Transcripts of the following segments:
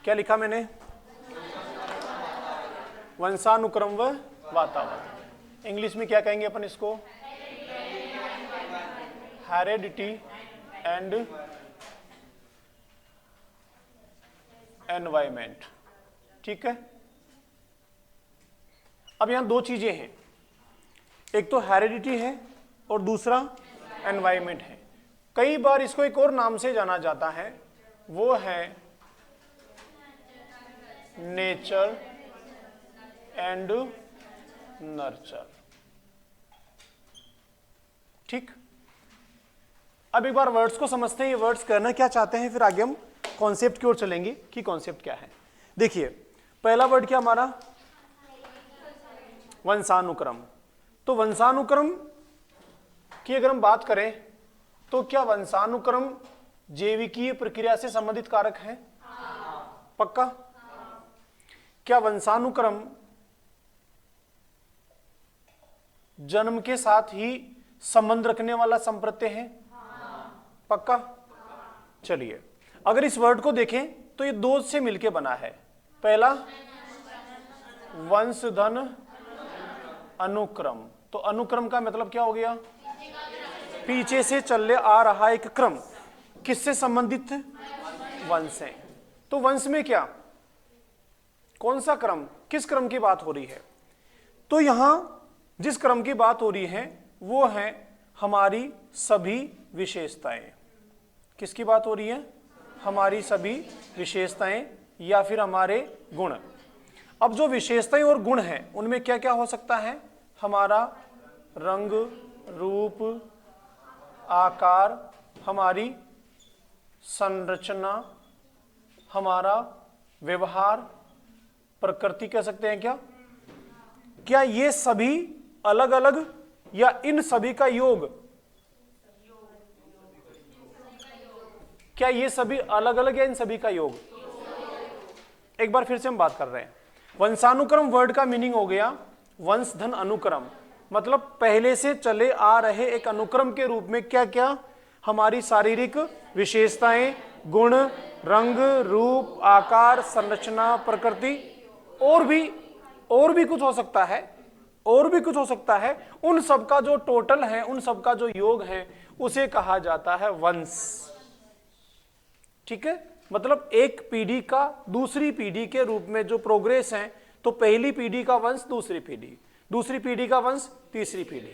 क्या लिखा मैंने? वंशानुक्रम व वातावरण। इंग्लिश में क्या कहेंगे अपन इसको? Heredity and environment. ठीक है। अब यहां दो चीजें हैं, एक तो हेरेडिटी है और दूसरा एनवायरमेंट है। कई बार इसको एक और नाम से जाना जाता है, वो है नेचर एंड नर्चर। ठीक। अब एक बार वर्ड्स को समझते हैं, ये वर्ड्स करना क्या चाहते हैं, फिर आगे हम कॉन्सेप्ट की ओर चलेंगे कि कॉन्सेप्ट क्या है। देखिए पहला वर्ड क्या हमारा? वंशानुक्रम। तो वंशानुक्रम की अगर हम बात करें तो क्या वंशानुक्रम जैविकीय प्रक्रिया से संबंधित कारक है? पक्का? क्या वंशानुक्रम जन्म के साथ ही संबंध रखने वाला संप्रत्यय है? पक्का? चलिए अगर इस वर्ड को देखें तो ये दो से मिलके बना है। पहला वंशधन अनुक्रम। तो अनुक्रम का मतलब क्या हो गया? पीछे से चले आ रहा एक क्रम। किससे संबंधित? वंश है। तो वंश में क्या, कौन सा क्रम, किस क्रम की बात हो रही है? तो यहां जिस क्रम की बात हो रही है वो है हमारी सभी विशेषताएं। किसकी बात हो रही है? हमारी सभी विशेषताएं या फिर हमारे गुण। अब जो विशेषताएं और गुण हैं उनमें क्या क्या हो सकता है? हमारा रंग, रूप, आकार, हमारी संरचना, हमारा व्यवहार, प्रकृति कह सकते हैं। क्या ये सभी अलग अलग या इन सभी का योग? क्या ये सभी अलग अलग या इन सभी का योग? एक बार फिर से हम बात कर रहे हैं। वंशानुक्रम वर्ड का मीनिंग हो गया वंशधन अनुक्रम, मतलब पहले से चले आ रहे एक अनुक्रम के रूप में क्या क्या हमारी शारीरिक विशेषताएं, गुण, रंग, रूप, आकार, संरचना, प्रकृति, और भी कुछ हो सकता है, और भी कुछ हो सकता है। उन सबका जो टोटल है, उन सबका जो योग है, उसे कहा जाता है वंश। ठीक है। मतलब एक पीढ़ी का दूसरी पीढ़ी के रूप में जो प्रोग्रेस है, तो पहली पीढ़ी का वंश दूसरी पीढ़ी, दूसरी पीढ़ी का वंश तीसरी पीढ़ी।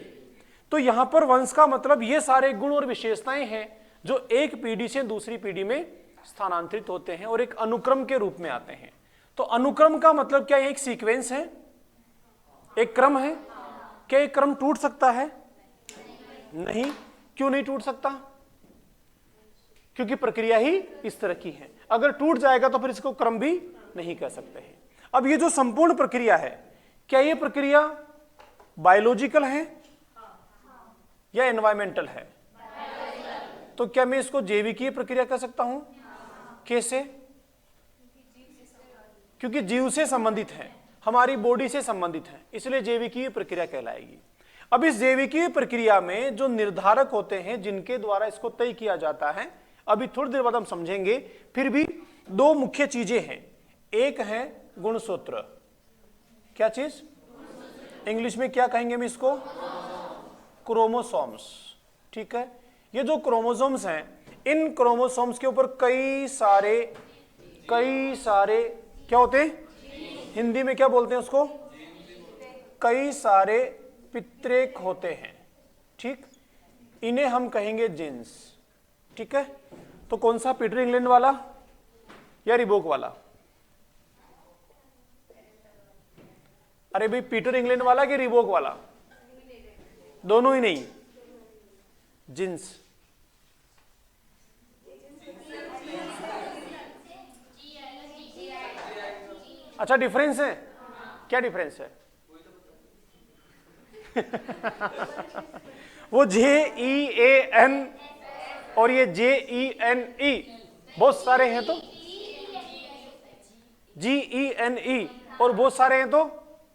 तो यहां पर वंश का मतलब ये सारे गुण और विशेषताएं हैं जो एक पीढ़ी से दूसरी पीढ़ी में स्थानांतरित होते हैं और एक अनुक्रम के रूप में आते हैं। तो अनुक्रम का मतलब क्या? एक सीक्वेंस है, एक क्रम है। क्या एक क्रम टूट सकता है? नहीं। क्यों नहीं टूट सकता? क्योंकि प्रक्रिया ही इस तरह की है। अगर टूट जाएगा तो फिर इसको क्रम भी नहीं कह सकते हैं। अब ये जो संपूर्ण प्रक्रिया है, क्या ये प्रक्रिया बायोलॉजिकल है या एनवायरमेंटल है? तो क्या मैं इसको जैविकीय प्रक्रिया कह सकता हूं? कैसे? क्योंकि जीव से संबंधित है, हमारी बॉडी से संबंधित है, इसलिए जैविकीय प्रक्रिया कहलाएगी। अब इस जैविकीय प्रक्रिया में जो निर्धारक होते हैं जिनके द्वारा इसको तय किया जाता है, अभी थोड़ी देर बाद हम समझेंगे। फिर भी दो मुख्य चीजें हैं। एक है गुणसूत्र। क्या चीज? इंग्लिश में क्या कहेंगे हम इसको? क्रोमोसोम्स। ठीक है। ये जो क्रोमोसोम्स हैं, इन क्रोमोसोम्स के ऊपर कई सारे क्या होते हैं? हिंदी में क्या बोलते हैं उसको? कई सारे पितरेक होते हैं। ठीक। इन्हें हम कहेंगे जीन्स। ठीक है। तो कौन सा, पीटर इंग्लैंड वाला या रिबोक वाला? अरे भाई, पीटर इंग्लैंड वाला कि रिबोक वाला? दोनों ही नहीं, जींस। अच्छा, डिफरेंस है? क्या डिफरेंस है? वो JEAN और ये JENE बहुत सारे हैं, तो GENE और बहुत सारे हैं तो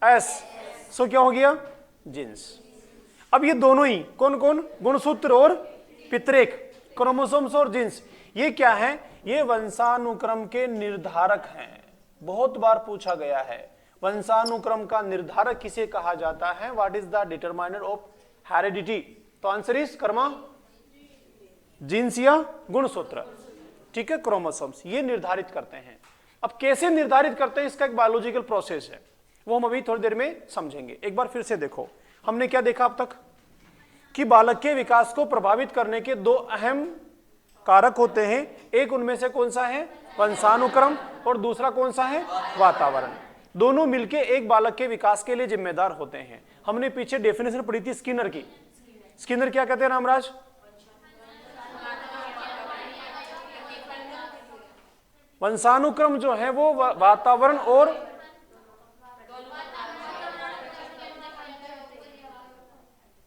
S, सो क्या हो गया? जींस। अब ये दोनों ही कौन कौन? गुणसूत्र और पितरेक। क्रोमोसोम्स और जीन्स ये क्या है? ये वंशानुक्रम के निर्धारक हैं। बहुत बार पूछा गया है वंशानुक्रम का निर्धारक किसे कहा जाता है? What is the determiner of heredity? तो आंसर इज कर्मा, जीन्स या गुणसूत्र। ठीक है, क्रोमोसोम्स ये निर्धारित करते हैं। अब कैसे निर्धारित करते हैं इसका एक बायोलॉजिकल प्रोसेस है, वो हम अभी थोड़ी देर में समझेंगे। एक बार फिर से देखो, हमने क्या देखा अब तक कि बालक के विकास को प्रभावित करने के दो अहम कारक होते हैं। एक उनमें से कौन सा है? वंशानुक्रम, और दूसरा कौन सा है? वातावरण। दोनों मिलके एक बालक के विकास के लिए जिम्मेदार होते हैं। हमने पीछे डेफिनेशन पढ़ी थी स्किनर की। स्किनर क्या कहते हैं रामराज? वंशानुक्रम जो है वो वातावरण और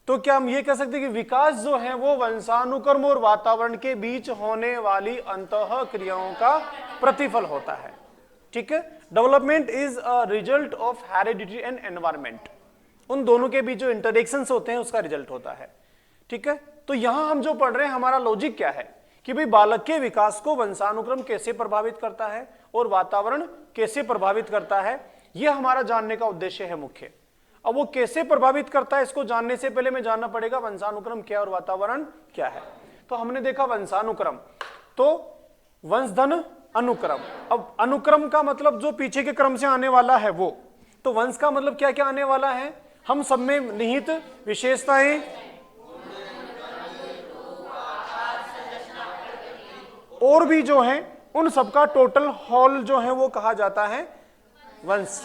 तो क्या हम ये कह सकते हैं कि विकास जो है वो वंशानुक्रम और वातावरण के बीच होने वाली अंतः क्रियाओं का प्रतिफल होता है। ठीक है, development is a result of heredity and environment. उन दोनों के बीच जो इंटरेक्शंस होते हैं उसका रिजल्ट होता है। ठीक है, तो यहां हम जो पढ़ रहे हैं हमारा लॉजिक क्या है कि भाई बालक के विकास को वंशानुक्रम कैसे प्रभावित करता है और वातावरण कैसे प्रभावित करता है, यह हमारा जानने का उद्देश्य है मुख्य। अब वो कैसे प्रभावित करता है इसको जानने से पहले मैं जानना पड़ेगा वंशानुक्रम क्या और वातावरण क्या है। तो हमने देखा वंशानुक्रम, तो वंशधन अनुक्रम। अब अनुक्रम का मतलब जो पीछे के क्रम से आने वाला है वो, तो वंश का मतलब क्या क्या आने वाला है? हम सब में निहित विशेषताएं और भी जो है उन सबका टोटल हॉल जो है वो कहा जाता है वंश।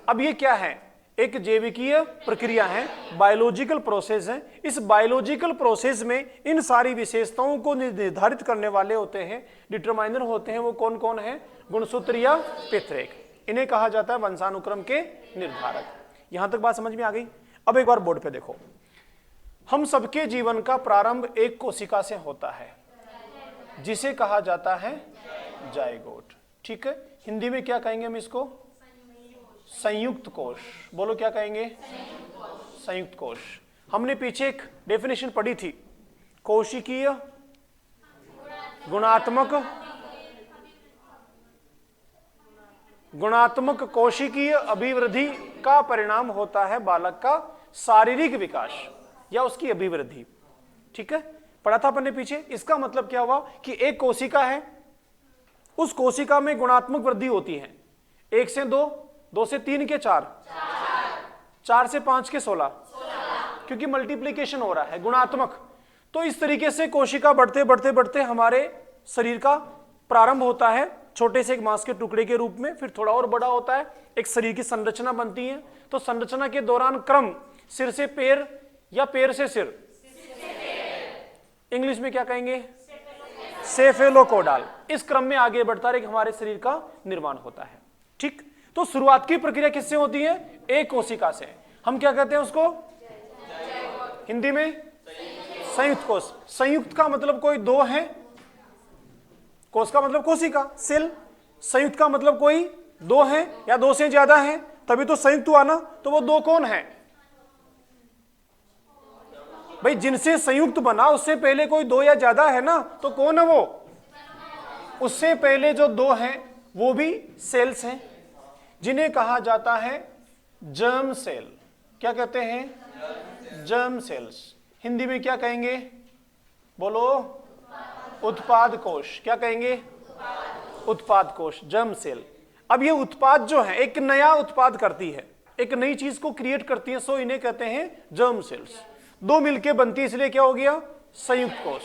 अब ये क्या है? एक जैविकीय प्रक्रिया है, बायोलॉजिकल प्रोसेस है। इस बायोलॉजिकल प्रोसेस में इन सारी विशेषताओं को निर्धारित करने वाले होते हैं, डिटरमाइनर होते हैं। वो कौन कौन है? गुणसूत्र या पितृरेख। इन्हें कहा जाता है वंशानुक्रम के निर्धारक। यहां तक बात समझ में आ गई? अब एक बार बोर्ड पे देखो, हम सबके जीवन का प्रारंभ एक कोशिका से होता है जिसे कहा जाता है जायगोट। ठीक है, हिंदी में क्या कहेंगे हम इसको? संयुक्त कोश। बोलो क्या कहेंगे? संयुक्त कोश। हमने पीछे एक डेफिनेशन पढ़ी थी, कोशिकीय गुणात्मक कोशिकीय अभिवृद्धि का परिणाम होता है बालक का शारीरिक विकास या उसकी अभिवृद्धि। ठीक है, पढ़ा था अपन ने पीछे। इसका मतलब क्या हुआ कि एक कोशिका है, उस कोशिका में गुणात्मक वृद्धि होती है। 1 से 2, 2 से 3 के 4, 4 से 5 के 16, क्योंकि मल्टीप्लीकेशन हो रहा है गुणात्मक। तो इस तरीके से कोशिका बढ़ते बढ़ते बढ़ते हमारे शरीर का प्रारंभ होता है छोटे से एक मांस के टुकड़े के रूप में, फिर थोड़ा और बड़ा होता है, एक शरीर की संरचना बनती है। तो संरचना के दौरान क्रम सिर से पैर या पैर से सिर, इंग्लिश में क्या कहेंगे? सेफेलोकोडाल। इस क्रम में आगे बढ़ता है हमारे शरीर का निर्माण होता है। ठीक, तो शुरुआत की प्रक्रिया किससे होती है? एक कोशिका से। हम क्या कहते हैं उसको? हिंदी में संयुक्त कोश। संयुक्त का मतलब कोई दो है, कोश का मतलब कोशिका, सेल। संयुक्त का मतलब कोई दो है या दो से ज्यादा है, तभी तो संयुक्त हुआ ना। तो वो दो कौन है भाई? जिनसे संयुक्त बना उससे पहले कोई दो या ज्यादा है ना, तो कौन है वो? उससे पहले जो दो हैं वो भी सेल्स हैं, जिन्हें कहा जाता है जर्म सेल। क्या कहते हैं? Germ cells. हिंदी में क्या कहेंगे? बोलो। उत्पाद कोश। क्या कहेंगे? उत्पाद कोश, जर्म सेल। अब ये उत्पाद जो है एक नया उत्पाद करती है, एक नई चीज को क्रिएट करती है, सो इन्हें कहते हैं जर्म सेल्स। दो मिलके बनती है, इसलिए क्या हो गया? संयुक्त कोश।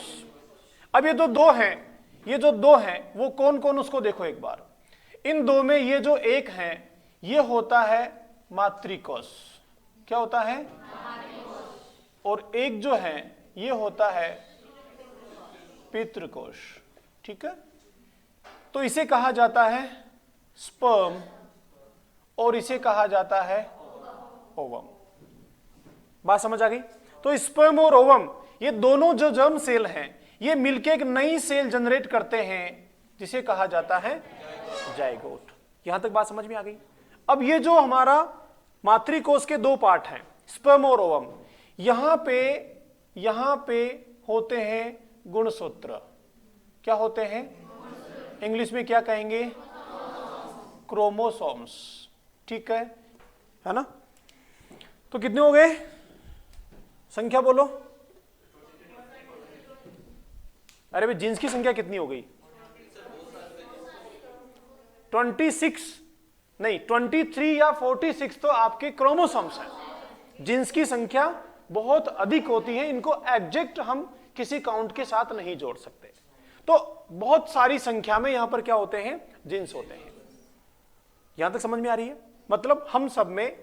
अब ये जो दो हैं, ये जो दो हैं वो कौन कौन, उसको देखो एक बार। इन दो में ये जो एक है ये होता है मातृकोश। क्या होता है? और एक जो है ये होता है पितृकोश। ठीक है, तो इसे कहा जाता है स्पर्म और इसे कहा जाता है ओवम। बात समझ आ गई? तो स्पर्म और ओवम ये दोनों जो जर्म सेल हैं ये मिलके एक नई सेल जनरेट करते हैं जिसे कहा जाता है जायगोट। यहां तक बात समझ में आ गई? अब ये जो हमारा मातृकोश के दो पार्ट हैं, स्पर्म और ओवम, यहां पे होते हैं गुणसूत्र। क्या होते हैं? इंग्लिश में क्या कहेंगे? क्रोमोसोम्स। ठीक है ना? तो कितने हो गए? संख्या बोलो। अरे भाई जीन्स की संख्या कितनी हो गई? 26 नहीं, 23 या 46 तो आपके क्रोमोसोम्स हैं। जीन्स की संख्या बहुत अधिक होती है, इनको एग्जैक्ट हम किसी काउंट के साथ नहीं जोड़ सकते। तो बहुत सारी संख्या में यहां पर क्या होते हैं? जीन्स होते हैं। यहां तक समझ में आ रही है? मतलब हम सब में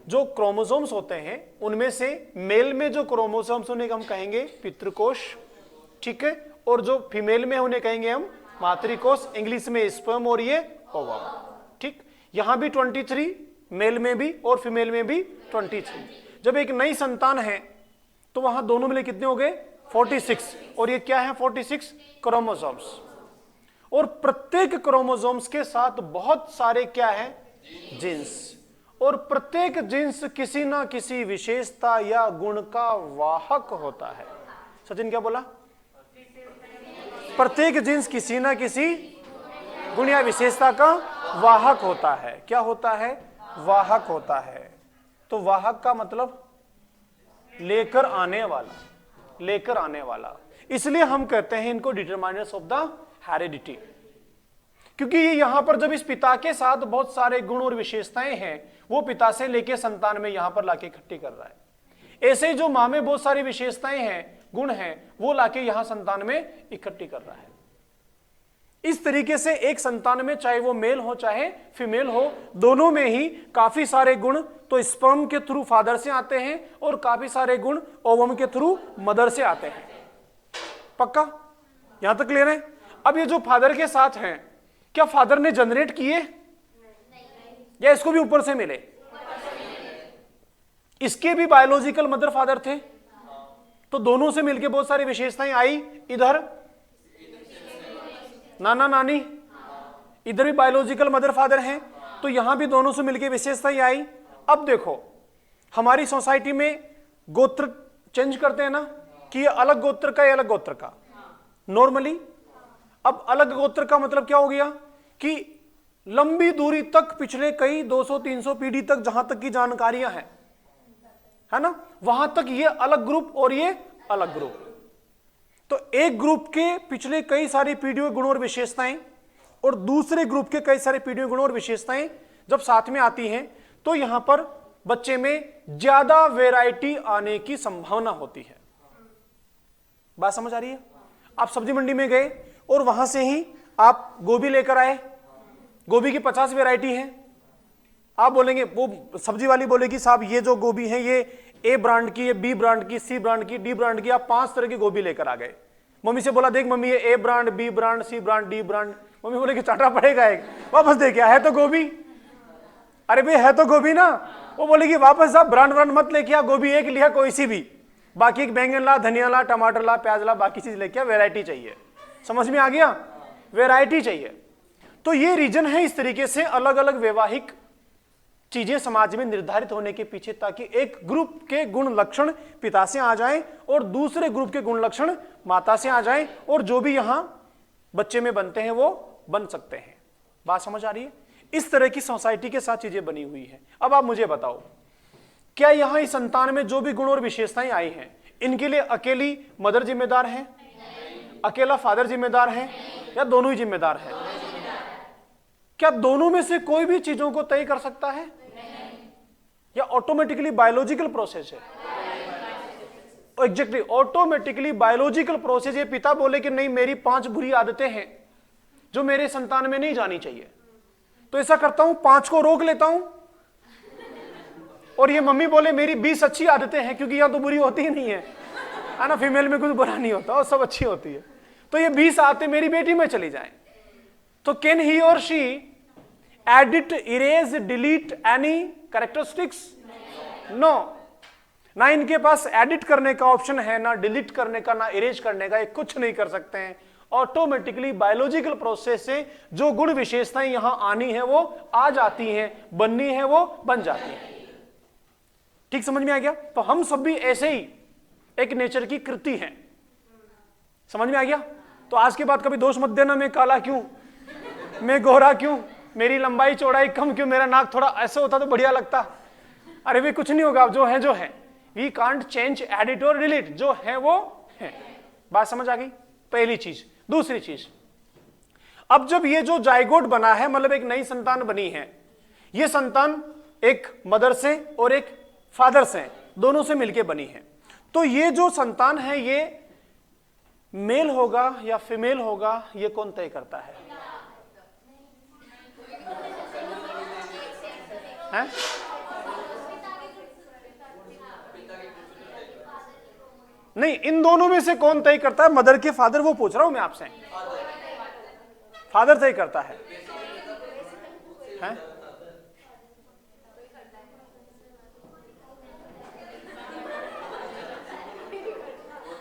जो क्रोमोसोम्स होते हैं उनमें से मेल में जो क्रोमोसोम्स उन्हें हम कहेंगे पितृकोश, ठीक है, और जो फीमेल में उन्हें कहेंगे हम मातृकोश, इंग्लिश में स्पर्म और ये ओवम। ठीक, यहां भी 23 मेल में भी और फीमेल में भी 23। जब एक नई संतान है तो वहां दोनों मिले कितने हो गए? 46। और ये क्या है? 46 क्रोमोसोम्स। और प्रत्येक क्रोमोसोम्स के साथ बहुत सारे क्या है? जीन्स। और प्रत्येक जीन्स किसी ना किसी विशेषता या गुण का वाहक होता है। सचिन क्या बोला? प्रत्येक जीन्स किसी ना किसी गुण या विशेषता का वाहक होता है। क्या होता है? वाहक होता है। तो वाहक का मतलब लेकर आने वाला, लेकर आने वाला। इसलिए हम कहते हैं इनको डिटरमाइनर्स ऑफ द हेरिडिटी, क्योंकि ये यहां पर जब इस पिता के साथ बहुत सारे गुण और विशेषताएं हैं वो पिता से लेके संतान में यहां पर लाके इकट्ठी कर रहा है। ऐसे ही जो मां में बहुत सारी विशेषताएं हैं, गुण हैं, वो लाके यहां संतान में इकट्ठी कर रहा है। इस तरीके से एक संतान में चाहे वो मेल हो चाहे फीमेल हो, दोनों में ही काफी सारे गुण तो स्पर्म के थ्रू फादर से आते हैं और काफी सारे गुण ओवम के थ्रू मदर से आते हैं। पक्का? यहां तक क्लियर है? अब ये जो फादर के साथ हैं, क्या फादर ने जनरेट किए या इसको भी ऊपर से मिले? इसके भी बायोलॉजिकल मदर फादर थे, तो दोनों से मिलके बहुत सारी विशेषताएं आई। इधर नाना नानी, इधर भी बायोलॉजिकल मदर फादर हैं, तो यहां भी दोनों से मिलके विशेषताएं आई। अब देखो हमारी सोसाइटी में गोत्र चेंज करते हैं ना, कि ये अलग गोत्र का, ये अलग गोत्र का नॉर्मली। अब अलग गोत्र का मतलब क्या हो गया कि लंबी दूरी तक, पिछले कई 200-300 पीढ़ी तक जहां तक की जानकारियां हैं, है ना, वहां तक ये अलग ग्रुप और ये अलग ग्रुप। तो एक ग्रुप के पिछले कई सारी पीढ़ियों गुण और विशेषताएं और दूसरे ग्रुप के कई सारे पीढ़ियों गुण और विशेषताएं जब साथ में आती हैं तो यहां पर बच्चे में ज्यादा वैरायटी आने की संभावना होती है। बात समझ आ रही है? आप सब्जी मंडी में गए और वहां से ही आप गोभी लेकर आए, गोभी की 50 वैरायटी है। आप बोलेंगे, वो सब्जी वाली बोलेगी साहब ये जो गोभी है ये ए ब्रांड की, ये बी ब्रांड की, सी ब्रांड की, डी ब्रांड की। आप 5 तरह की गोभी लेकर आ गए। मम्मी से बोला देख मम्मी ये A brand, B brand, C brand, D brand. Mummy बोले कि चाटा पड़ेगा एक, वापस दे क्या है तो गोभी। अरे भाई है तो गोभी ना। वो बोलेगी वापस साहब ब्रांड ब्रांड मत लेके आ, गोभी एक लिया कोई सी भी, बाकी बैंगन ला, धनिया ला, टमाटर ला, प्याज ला, बाकी चीज लेके आ, वैरायटी चाहिए। समझ में आ गया? वैरायटी चाहिए। तो ये रीजन है इस तरीके से अलग अलग वैवाहिक चीजें समाज में निर्धारित होने के पीछे, ताकि एक ग्रुप के गुण लक्षण पिता से आ जाएं और दूसरे ग्रुप के गुण लक्षण माता से आ जाएं, और जो भी यहां बच्चे में बनते हैं वो बन सकते हैं। बात समझ आ रही है? इस तरह की सोसाइटी के साथ चीजें बनी हुई है। अब आप मुझे बताओ, क्या यहां इस संतान में जो भी गुण और विशेषताएं आई हैं इनके लिए अकेली मदर जिम्मेदार है, अकेला फादर जिम्मेदार है, या दोनों ही जिम्मेदार है? क्या दोनों में से कोई भी चीजों को तय कर सकता है, या ऑटोमेटिकली बायोलॉजिकल प्रोसेस है? Exactly automatically biological process. ये पिता बोले कि नहीं मेरी 5 बुरी आदतें हैं जो मेरे संतान में नहीं जानी चाहिए, तो ऐसा करता हूं 5 को रोक लेता हूं, और ये मम्मी बोले मेरी 20 अच्छी आदतें हैं, क्योंकि यहां तो बुरी होती ही नहीं है ना, फीमेल में कुछ बुरा नहीं होता और सब अच्छी होती है, तो ये 20 आदतें मेरी बेटी में चली जाएं। तो कैन ही और she edit, erase, delete any characteristics? No. ना इनके पास एडिट करने का ऑप्शन है, ना डिलीट करने का, ना इरेज करने का, ये कुछ नहीं कर सकते हैं। ऑटोमेटिकली बायोलॉजिकल प्रोसेस से जो गुण विशेषताएं यहां आनी है वो आ जाती हैं, बननी है वो बन जाती हैं। ठीक समझ में आ गया? तो हम सब भी ऐसे ही एक नेचर की कृति हैं। समझ में आ गया? तो आज के बाद कभी दोष मत देना, मैं काला क्यों, मैं गोरा क्यों, मेरी लंबाई चौड़ाई कम क्यों, मेरा नाक थोड़ा ऐसे होता तो बढ़िया लगता। अरे वे कुछ नहीं होगा, जो है जो है, वी कांट चेंज, एडिट और डिलीट, जो है वो है। बात समझ आ गई? पहली चीज। दूसरी चीज, अब जब ये जो जाइगोट बना है, मतलब एक नई संतान बनी है, ये संतान एक मदर से और एक फादर से, दोनों से मिलके बनी है, तो ये जो संतान है ये मेल होगा या फीमेल होगा, ये कौन तय करता है? हैं? नहीं, इन दोनों में से कौन तय करता है? मदर के फादर, वो पूछ रहा हूं मैं आपसे। फादर तय करता है, हैं?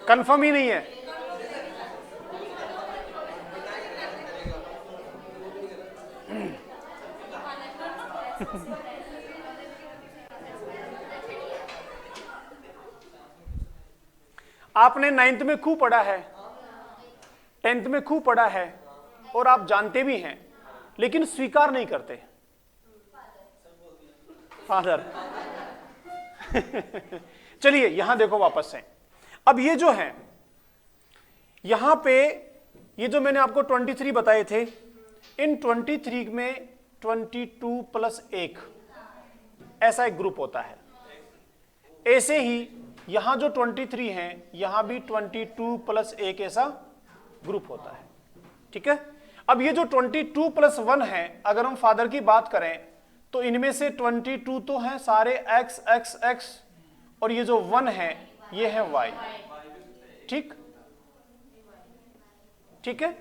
कंफर्म ही नहीं है। आपने 9th में खूब पढ़ा है, 10th में खूब पढ़ा है, और आप जानते भी हैं, लेकिन स्वीकार नहीं करते। फादर। चलिए यहां देखो वापस से। अब ये जो है, यहां पे ये जो मैंने आपको 23 बताए थे, इन 23 में 22 प्लस 1 ऐसा एक ग्रुप होता है। ऐसे ही यहां जो 23 है, यहां भी 22 प्लस 1 ऐसा ग्रुप होता है। ठीक है? अब ये जो 22 प्लस 1 है, अगर हम फादर की बात करें तो इनमें से 22 तो हैं सारे x x x, और ये जो 1 है ये है y। ठीक? ठीक है?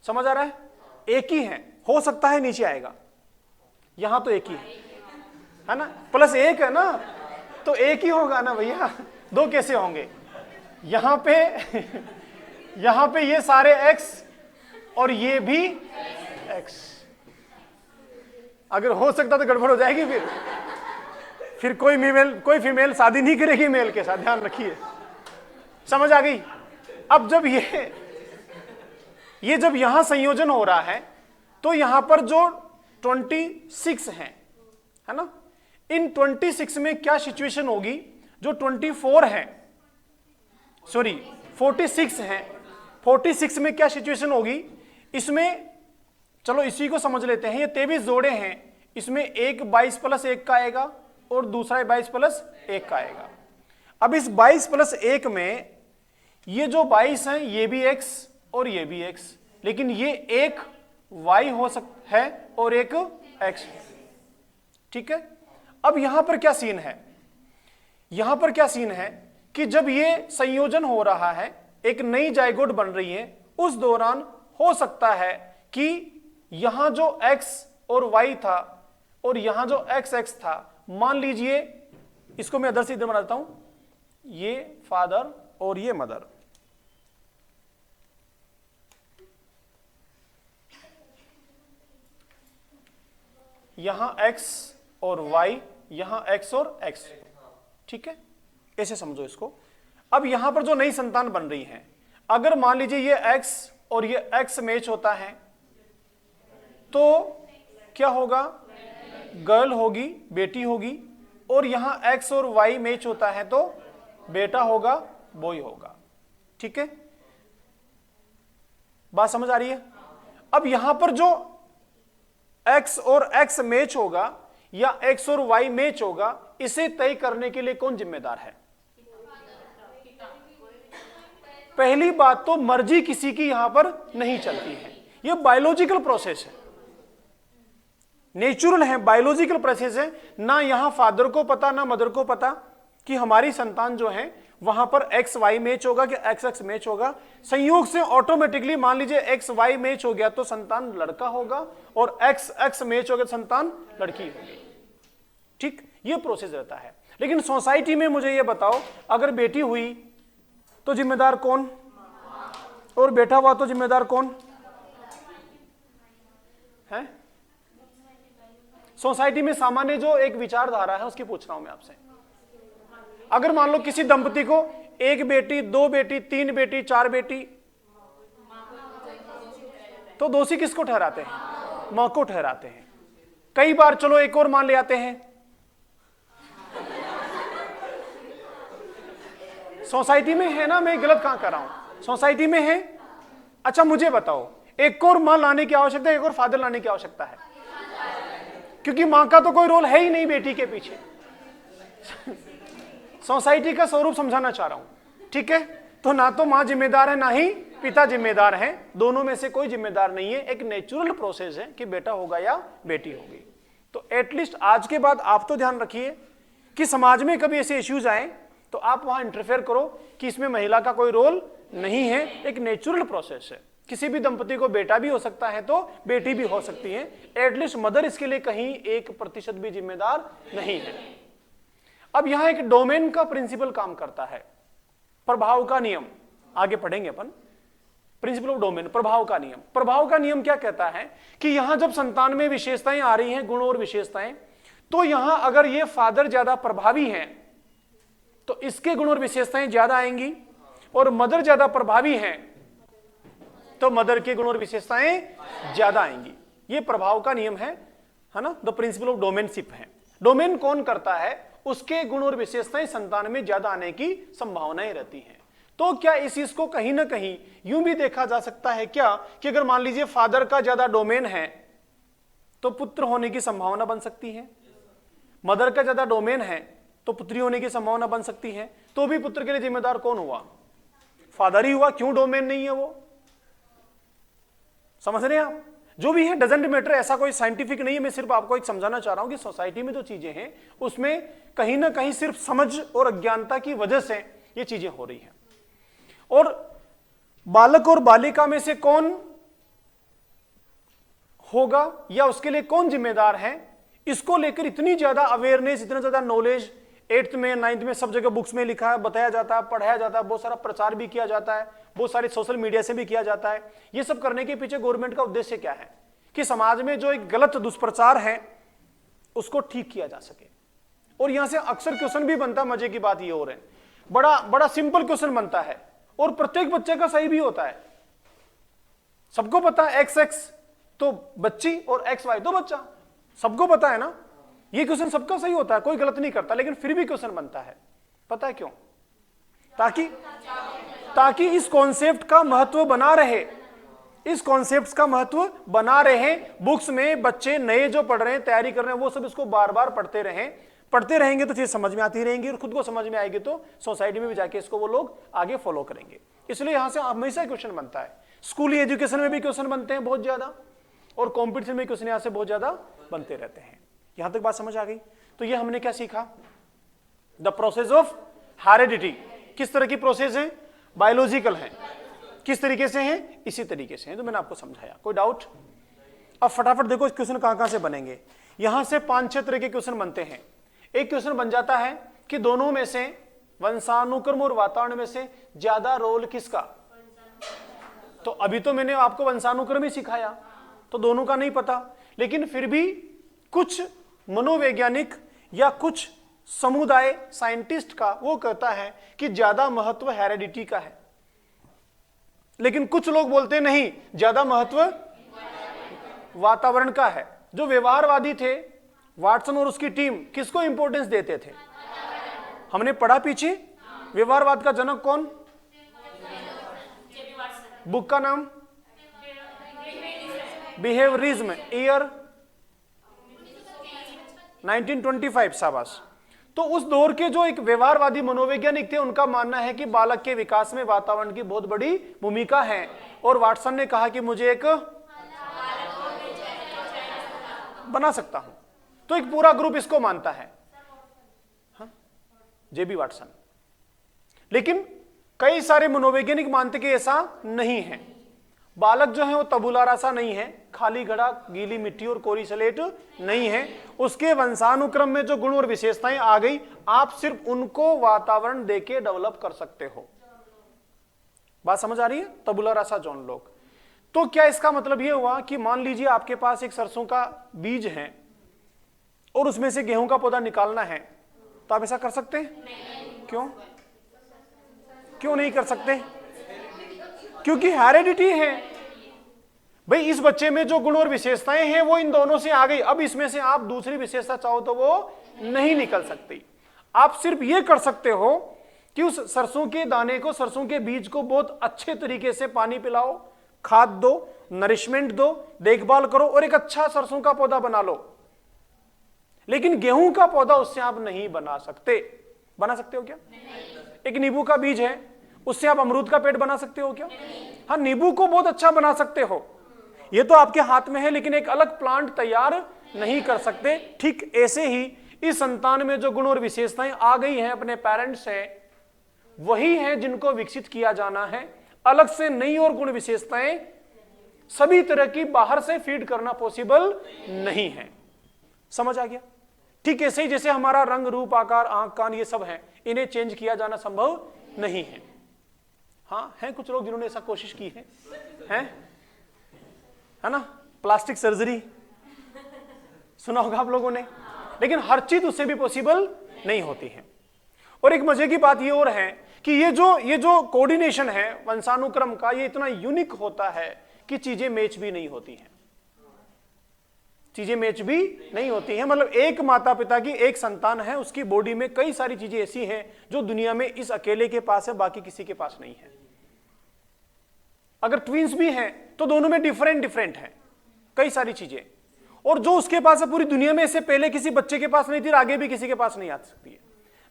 समझ आ रहा है? एक ही है, हो सकता है नीचे आएगा, यहां तो एक ही है ना, प्लस 1 है ना, तो एक ही होगा ना भैया, दो कैसे होंगे? यहां पे ये सारे x और ये भी x। अगर हो सकता तो गड़बड़ हो जाएगी, फिर कोई फीमेल शादी नहीं करेगी मेल के साथ, ध्यान रखिए। समझ आ गई? अब जब ये जब यहां संयोजन हो रहा है, तो यहां पर जो 26 है ना, इन 26 में क्या सिचुएशन होगी? जो 24 है, सॉरी 46 है, 46 में क्या सिचुएशन होगी? इसमें चलो इसी को समझ लेते हैं। ये 23 जोड़े हैं, इसमें एक 22 प्लस 1 का आएगा और दूसरा 22 प्लस 1 का आएगा। अब इस 22 प्लस 1 में ये जो 22 है ये भी x और ये भी x, लेकिन ये एक y हो सकता है और एक x। ठीक है? अब यहां पर क्या सीन है? यहां पर क्या सीन है कि जब ये संयोजन हो रहा है, एक नई जाइगोट बन रही है, उस दौरान हो सकता है कि यहां जो x और y था और यहां जो x x था, मान लीजिए इसको मैं अदर से इधर बनाता हूं, ये फादर और ये मदर, यहां x और y, यहां x और x। ठीक है? ऐसे समझो इसको। अब यहां पर जो नई संतान बन रही है, अगर मान लीजिए ये x और ये x मैच होता है, तो क्या होगा? गर्ल होगी, बेटी होगी, और यहां x और y मैच होता है तो बेटा होगा, बॉय होगा। ठीक है? बात समझ आ रही है? अब यहां पर जो x और x मैच होगा या x और y मैच होगा, इसे तय करने के लिए कौन जिम्मेदार है? पहली बात तो मर्जी किसी की यहां पर नहीं चलती है, यह बायोलॉजिकल प्रोसेस है, नेचुरल है, बायोलॉजिकल प्रोसेस है। ना यहां फादर को पता ना मदर को पता कि हमारी संतान जो है वहां पर एक्स वाई मैच होगा कि एक्स एक्स मैच होगा। संयोग से ऑटोमेटिकली मान लीजिए एक्स वाई मैच हो गया तो संतान लड़का होगा, और एक्स एक्स मैच हो गया तो संतान लड़की होगी। ठीक, ये प्रोसेस रहता है। लेकिन सोसाइटी में मुझे ये बताओ, अगर बेटी हुई तो जिम्मेदार कौन, और बेटा हुआ तो जिम्मेदार कौन है? सोसाइटी में सामान्य जो एक विचारधारा है उसकी पूछ रहा हूं मैं आपसे। अगर मान लो किसी दंपति को एक बेटी, दो बेटी, तीन बेटी, चार बेटी, तो दोषी किसको ठहराते हैं? मां को ठहराते हैं। कई बार चलो एक और मान ले आते हैं, सोसाइटी में है ना, मैं गलत कहां कर रहा हूं, सोसाइटी में है। अच्छा मुझे बताओ, एक और मां लाने की आवश्यकता है, एक और फादर लाने की आवश्यकता है? क्योंकि मां का तो कोई रोल है ही नहीं बेटी के पीछे। सोसाइटी का स्वरूप समझाना चाह रहा हूं, ठीक है? तो ना तो मां जिम्मेदार है, ना ही पिता जिम्मेदार है, दोनों में से कोई जिम्मेदार नहीं है। एक नेचुरल प्रोसेस है कि बेटा होगा या बेटी होगी। तो एटलीस्ट आज के बाद आप तो ध्यान रखिए कि समाज में कभी ऐसे इश्यूज आए तो आप वहां इंटरफेयर करो कि इसमें महिला का कोई रोल नहीं है, एक नेचुरल प्रोसेस है। किसी भी दंपति को बेटा भी हो सकता है तो बेटी भी हो सकती है। एटलीस्ट मदर इसके लिए कहीं 1% भी जिम्मेदार नहीं है। अब यहां एक डोमेन का प्रिंसिपल काम करता है, प्रभाव का नियम, आगे पढ़ेंगे अपन। प्रिंसिपल ऑफ डोमेन, प्रभाव का नियम। प्रभाव का नियम क्या कहता है कि यहां जब संतान में विशेषताएं आ रही हैं, गुण और विशेषताएं, तो यहां अगर ये फादर ज्यादा प्रभावी हैं तो इसके गुण और विशेषताएं ज्यादा आएंगी, और मदर ज्यादा प्रभावी हैं तो मदर के गुण और विशेषताएं ज्यादा आएंगी। ये प्रभाव का नियम है ना, द प्रिंसिपल ऑफ डोमेनशिप है। डोमेन कौन करता है, उसके गुण और विशेषताएं संतान में ज्यादा आने की संभावनाएं रहती हैं। तो क्या इस चीज को कहीं ना कहीं यूं भी देखा जा सकता है क्या कि अगर मान लीजिए फादर का ज्यादा डोमेन है तो पुत्र होने की संभावना बन सकती है, मदर का ज्यादा डोमेन है तो पुत्री होने की संभावना बन सकती है, तो भी पुत्र के लिए जिम्मेदार कौन हुआ? फादर ही हुआ। क्यों? डोमेन नहीं है वो। समझ रहे हैं आप? जो भी है डजंट मैटर, ऐसा कोई साइंटिफिक नहीं है। मैं सिर्फ आपको एक समझाना चाह रहा हूं कि सोसाइटी में जो चीजें हैं उसमें कहीं ना कहीं सिर्फ समझ और अज्ञानता की वजह से ये चीजें हो रही हैं। और बालक और बालिका में से कौन होगा या उसके लिए कौन जिम्मेदार है, इसको लेकर इतनी ज्यादा अवेयरनेस, इतना ज्यादा नॉलेज 8th में 9th में सब जगह बुक्स में लिखा है, बताया जाता है, पढ़ाया जाता है, बहुत सारा प्रचार भी किया जाता है, बहुत सारे सोशल मीडिया से भी किया जाता है। ये सब करने के पीछे गवर्नमेंट का उद्देश्य क्या है कि समाज में जो एक गलत दुष्प्रचार है उसको ठीक किया जा सके। और यहां से अक्सर क्वेश्चन भी बनता है, मजे की बात ये हो रहा है, बड़ा बड़ा सिंपल क्वेश्चन बनता है और प्रत्येक बच्चे का सही भी होता है। सबको पता है XX तो बच्ची और XY तो बच्चा, सबको पता है ना। ये क्वेश्चन सबका सही होता है, कोई गलत नहीं करता, लेकिन फिर भी क्वेश्चन बनता है। पता है क्यों? ताकि इस कॉन्सेप्ट का महत्व बना रहे, इस कॉन्सेप्ट का महत्व बना रहे। बुक्स में बच्चे नए जो पढ़ रहे हैं, तैयारी कर रहे हैं, वो सब इसको बार बार पढ़ते रहें। पढ़ते रहेंगे तो चीज समझ में आती रहेंगी, और खुद को समझ में आएगी तो सोसाइटी में भी जाके इसको वो लोग आगे फॉलो करेंगे। इसलिए यहां से हमेशा क्वेश्चन बनता है। स्कूली एजुकेशन में भी क्वेश्चन बनते हैं बहुत ज्यादा, और कॉम्पिटिशन में क्वेश्चन यहां से बहुत ज्यादा बनते रहते हैं। यहां तक बात समझ आ गई? तो ये हमने क्या सीखा? The process of heredity. किस तरह की प्रोसेस है? बायोलॉजिकल है। किस तरीके से है? इसी तरीके से है, तो मैंने आपको समझाया। कोई डाउट? अब फटाफट देखो इस क्वेश्चन कहां से बनेंगे। यहां से 5-6 तरह के क्वेश्चन बनते हैं। एक क्वेश्चन बन जाता है कि दोनों में से, वंशानुक्रम और वातावरण में से ज्यादा रोल किसका? तो अभी तो मैंने आपको वंशानुक्रम ही सिखाया, तो दोनों का नहीं पता, लेकिन फिर भी कुछ मनोवैज्ञानिक या कुछ समुदाय साइंटिस्ट का वो कहता है कि ज्यादा महत्व हेरिडिटी का है, लेकिन कुछ लोग बोलते नहीं, ज्यादा महत्व वातावरण का है। जो व्यवहारवादी थे, वाटसन और उसकी टीम, किसको इंपॉर्टेंस देते थे? हमने पढ़ा पीछे। व्यवहारवाद का जनक कौन? बुक का नाम? Behaviourism, year 1925। शाबाश। तो उस दौर के जो एक व्यवहारवादी मनोवैज्ञानिक थे, उनका मानना है कि बालक के विकास में वातावरण की बहुत बड़ी भूमिका है। और वाटसन ने कहा कि मुझे एक बना सकता हूं, तो एक पूरा ग्रुप इसको मानता है, जेबी वाटसन। लेकिन कई सारे मनोवैज्ञानिक मानते कि ऐसा नहीं है। बालक जो है वो तबुला रासा नहीं है, खाली घड़ा, गीली मिट्टी और कोरी स्लेट नहीं है। उसके वंशानुक्रम में जो गुण और विशेषताएं आ गई, आप सिर्फ उनको वातावरण देके डेवलप कर सकते हो। बात समझ आ रही है? तबुला रासा जॉन लोग। तो क्या इसका मतलब यह हुआ कि मान लीजिए आपके पास एक सरसों का बीज है और उसमें से गेहूं का पौधा निकालना है, तो आप ऐसा कर सकते हैं? क्यों? क्यों नहीं कर सकते? क्योंकि हेरिडिटी है भाई। इस बच्चे में जो गुण और विशेषताएं हैं वो इन दोनों से आ गई। अब इसमें से आप दूसरी विशेषता चाहो तो वो नहीं निकल सकती। आप सिर्फ ये कर सकते हो कि उस सरसों के दाने को, सरसों के बीज को बहुत अच्छे तरीके से पानी पिलाओ, खाद दो, नरिशमेंट दो, देखभाल करो और एक अच्छा सरसों का पौधा बना लो। लेकिन गेहूं का पौधा उससे आप नहीं बना सकते। बना सकते हो क्या? एक नींबू का बीज है, उससे आप अमरूद का पेड़ बना सकते हो क्या? हाँ, नींबू को बहुत अच्छा बना सकते हो, ये तो आपके हाथ में है, लेकिन एक अलग प्लांट तैयार नहीं कर सकते। ठीक ऐसे ही इस संतान में जो गुण और विशेषताएं आ गई हैं अपने पेरेंट्स से, वही हैं जिनको विकसित किया जाना है। अलग से नई और गुण विशेषताएं सभी तरह की बाहर से फीड करना पॉसिबल नहीं है। समझ आ गया? ठीक ऐसे ही जैसे हमारा रंग, रूप, आकार, आंख, कान ये सब है, इन्हें चेंज किया जाना संभव नहीं है। हाँ, हैं कुछ लोग जिन्होंने ऐसा कोशिश की है ना, प्लास्टिक सर्जरी सुना होगा आप लोगों ने, लेकिन हर चीज उससे भी पॉसिबल नहीं होती है। और एक मजे की बात ये और है कि ये जो कोऑर्डिनेशन है वंशानुक्रम का, ये इतना यूनिक होता है कि चीजें मैच भी नहीं होती हैं। चीजें मैच भी नहीं होती हैं। मतलब एक माता पिता की एक संतान है, उसकी बॉडी में कई सारी चीजें ऐसी हैं जो दुनिया में इस अकेले के पास है, बाकी किसी के पास नहीं है। अगर ट्विंस भी हैं तो दोनों में डिफरेंट है कई सारी चीजें, और जो उसके पास है पूरी दुनिया में, इससे पहले किसी बच्चे के पास नहीं थी और आगे भी किसी के पास नहीं आ सकती है।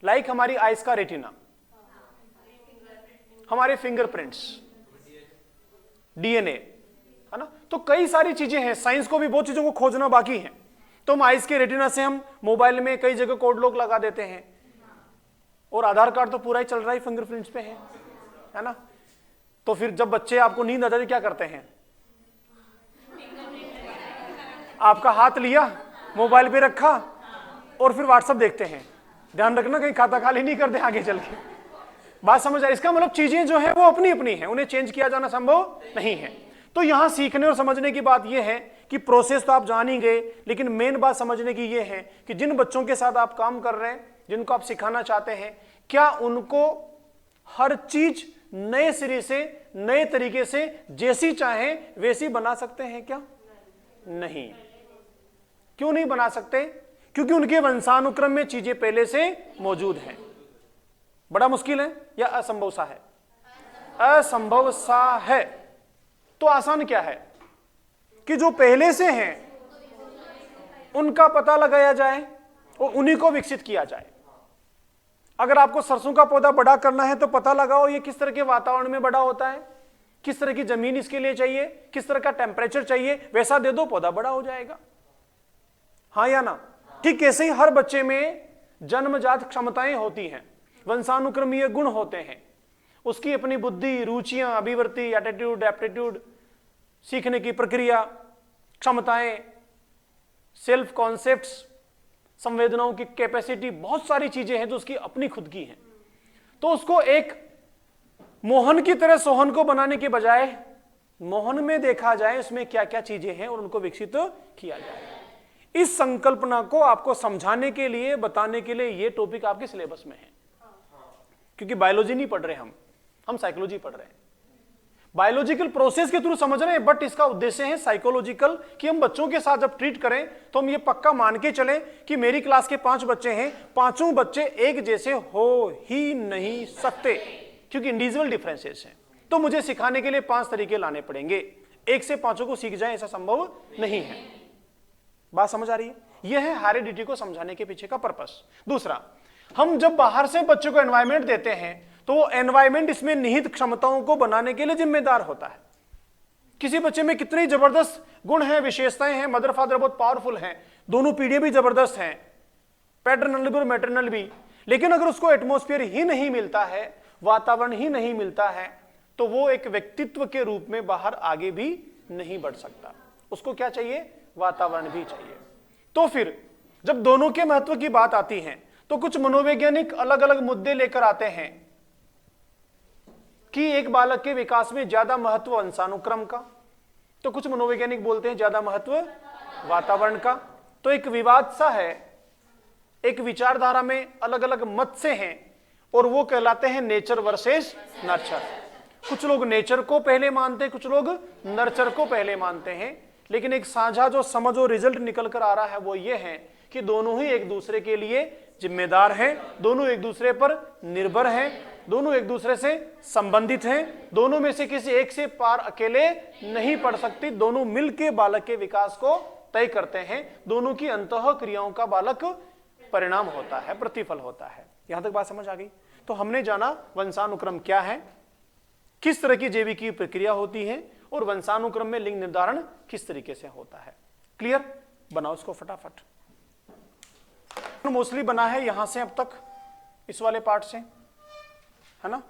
लाइक हमारी आइस का रेटिना, हमारे फिंगरप्रिंट्स, डीएनए, है ना। तो कई सारी चीजें हैं, साइंस को भी बहुत चीजों को खोजना बाकी है। तो हम आइस के रेटिना से हम मोबाइल में कई जगह कोड लॉक लगा देते हैं, और आधार कार्ड तो पूरा ही चल रहा है फिंगरप्रिंट्स पे है ना। तो फिर जब बच्चे आपको नींद आ जाती क्या करते हैं? आपका हाथ लिया, मोबाइल पे रखा और फिर व्हाट्सएप देखते हैं। ध्यान रखना कहीं खाता खाली नहीं कर दे आगे चल के। बात समझ आए? इसका मतलब चीजें जो है वो अपनी अपनी है, उन्हें चेंज किया जाना संभव नहीं है। तो यहां सीखने और समझने की बात यह है कि प्रोसेस तो आप जान ही गए, लेकिन मेन बात समझने की यह है कि जिन बच्चों के साथ आप काम कर रहे हैं, जिनको आप सिखाना चाहते हैं, क्या उनको हर चीज नए सिरे से, नए तरीके से, जैसी चाहे वैसी बना सकते हैं क्या? नहीं। क्यों नहीं बना सकते? क्योंकि उनके वंशानुक्रम में चीजें पहले से मौजूद हैं। बड़ा मुश्किल है या असंभव सा है? असंभव सा है। तो आसान क्या है कि जो पहले से हैं उनका पता लगाया जाए और उन्हीं को विकसित किया जाए। अगर आपको सरसों का पौधा बड़ा करना है तो पता लगाओ ये किस तरह के वातावरण में बड़ा होता है, किस तरह की जमीन इसके लिए चाहिए, किस तरह का टेम्परेचर चाहिए, वैसा दे दो, पौधा बड़ा हो जाएगा। हाँ या ना? ठीक ऐसे ही हर बच्चे में जन्मजात क्षमताएं होती हैं, वंशानुक्रमीय गुण होते हैं, उसकी अपनी बुद्धि, रुचियां, अभिवृत्ति, एटीट्यूड, एप्टीट्यूड, सीखने की प्रक्रिया, क्षमताएं, सेल्फ कॉन्सेप्ट्स, संवेदनाओं की कैपेसिटी, बहुत सारी चीजें हैं जो उसकी अपनी खुद की हैं। तो उसको एक मोहन की तरह सोहन को बनाने के बजाय मोहन में देखा जाए उसमें क्या क्या चीजें हैं और उनको विकसित किया जाए। इस संकल्पना को आपको समझाने के लिए, बताने के लिए ये टॉपिक आपके सिलेबस में है। क्योंकि बायोलॉजी नहीं पढ़ रहे हम साइकोलॉजी पढ़ रहे हैं। बायोलॉजिकल प्रोसेस के थ्रू समझ रहे हैं, बट इसका उद्देश्य है साइकोलॉजिकल, कि हम बच्चों के साथ जब ट्रीट करें तो हम ये पक्का मान के चलें कि मेरी क्लास के 5 बच्चे हैं, पांचों बच्चे एक जैसे हो ही नहीं सकते, क्योंकि इंडिविजुअल डिफरेंसेस हैं। तो मुझे सिखाने के लिए 5 तरीके लाने पड़ेंगे, एक से पांचों को सीख जाए ऐसा संभव नहीं है। बात समझ आ रही है? यह है हेरिडिटी को समझाने के पीछे का पर्पस। दूसरा, हम जब बाहर से बच्चों को एनवायरमेंट देते हैं तो वो एनवायरमेंट इसमें निहित क्षमताओं को बनाने के लिए जिम्मेदार होता है। किसी बच्चे में कितने जबरदस्त गुण हैं, विशेषताएं हैं, मदर फादर बहुत पावरफुल हैं, दोनों पीढ़ियां भी जबरदस्त हैं, पैटर्नल भी और मैटरनल भी, लेकिन अगर उसको एटमॉस्फेयर ही नहीं मिलता है, वातावरण ही नहीं मिलता है, तो वो एक व्यक्तित्व के रूप में बाहर आगे भी नहीं बढ़ सकता। उसको क्या चाहिए? वातावरण भी चाहिए। तो फिर जब दोनों के महत्व की बात आती है तो कुछ मनोवैज्ञानिक अलग अलग मुद्दे लेकर आते हैं कि एक बालक के विकास में ज्यादा महत्व वंशानुक्रम का, तो कुछ मनोवैज्ञानिक बोलते हैं ज्यादा महत्व वातावरण का। तो एक विवाद सा है, एक विचारधारा में अलग अलग मत से हैं, और वो कहलाते हैं नेचर वर्सेस नर्चर। कुछ लोग नेचर को पहले मानते हैं, कुछ लोग नर्चर को पहले मानते हैं, लेकिन एक साझा जो समझ और रिजल्ट निकल कर आ रहा है वो ये है कि दोनों ही एक दूसरे के लिए जिम्मेदार हैं, दोनों एक दूसरे पर निर्भर हैं, दोनों एक दूसरे से संबंधित हैं, दोनों में से किसी एक से पार अकेले नहीं पड़ सकती, दोनों मिलकर बालक के विकास को तय करते हैं, दोनों की अंतः क्रियाओं का बालक परिणाम होता है, प्रतिफल होता है। यहां तक बात समझ आ गई? तो हमने जाना वंशानुक्रम क्या है, किस तरह की जैविकीय प्रक्रिया होती है और वंशानुक्रम में लिंग निर्धारण किस तरीके से होता है। क्लियर? बनाओ इसको फटाफट। मोस्टली बना है यहां से अब तक, इस वाले पार्ट से, है ना।